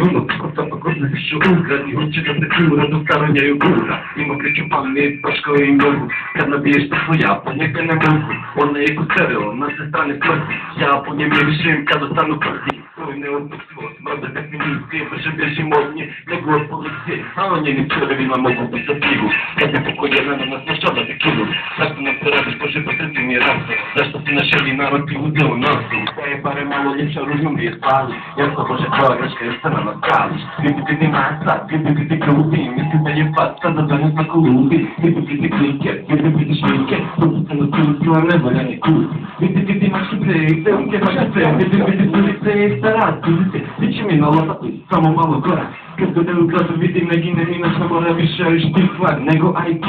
ребенок, просто погодных еще утро, и он читает такую разностороннюю гуру. Ему кричу память, пашку и ногу, kad nabiješ to svoja, pod njega ne mogu. Ona je kucerila, na sve strane prsti, ja po nje mirišem kad ostanu prsti. Svoj neopustivost, mrda definicije, brže bježim od nje, nego od policije. A o njenim čorevima mogu biti za pivu, kad je pokojena na nas našla da te kinu. Zašto nam se radiš, Bože, potrti mi je rasto, zašto si naš jedni narod ti uzeo nasu? Da je bare malo ljepša, ružno mi je spali, ja sam Bože tvoja greška je stana na skali. Vidi ti masa, vidi ti kruti, mislim da je fasta da danas na kolubi. Vidi ti klike, vidi ti šmike, to se na sila nevoljani kuti. Vidi ti mašice, selke mašice, vidi tulice i stara tulice. Vići mi na lopatu, samo malo gora. Kad dođe u klasu vidim ne gine ni naša mora više šti stvar nego IQ.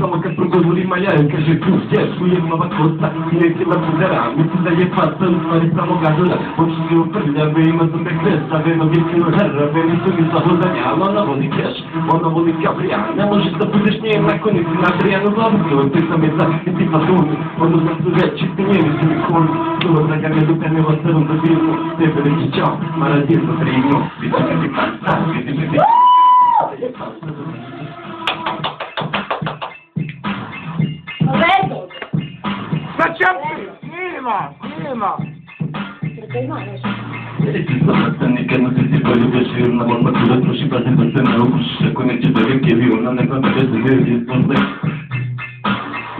Samo kad progovori majaju kaže plus yes, ujebnova kosa i nekila budera. Mislim da je fasa u stvari samo gadula. Oči mi uprljave, ima zube kresave, noge silo herave, nisu mi zahodanja, ali ona voli keš, ona voli kabrijan. Ne možeš da budeš njen nakon nisi Adrianu Glavnilo, ti sam je zaštiti fatuni, odnosno su veći ti njeni su mi koni. Dobro da ga ne dopeneva srvom da bilno, tebe reći čao, maradizno primo, vidim ti fasa, vidim ti Zачем ты? Snima! Nikad ne se poljubiš virna, odmah tu da troši pazi da se ne okušiš. Ako neće da reke virna, ne znam da se vidi izbozne.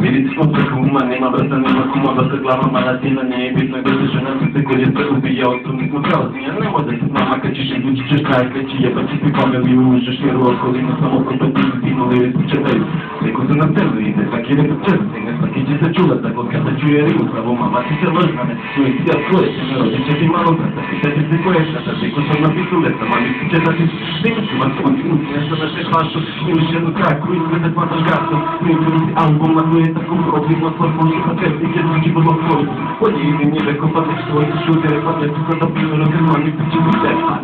Vidite sponsor kuma, nema vrsta, nema kuma, da se glava malatina, nije bitno da se žena srce koje se ubija, od tu nismo kao zmija, ne može se nama kad ćeš idući ćeš najkreći, jeba će ti familiju, užeš vjeru okolinu, samo propatinu, tinovi su četaju, neko se na celu ide, svaki neko česti, ne svaki će se čuvat, tako kada čuje rimu, pravo mama ti se ložna, ne čuje ti ja svoje, će me rođe će ti malo brata, pitati se koje šata, teko sam na pituleta, mami ti će da ti neću vas kontinuti, nešto da se hvašu, imaš jednu kraku, izgledat mataš gasu, snimiti album, na koje tako probimo svoj pošli pa tebi je drugi vrlo svoj. Bolje ide njeve ko pa već svoj šutere pa ne tu kada bilo kad mami ti će u tepa.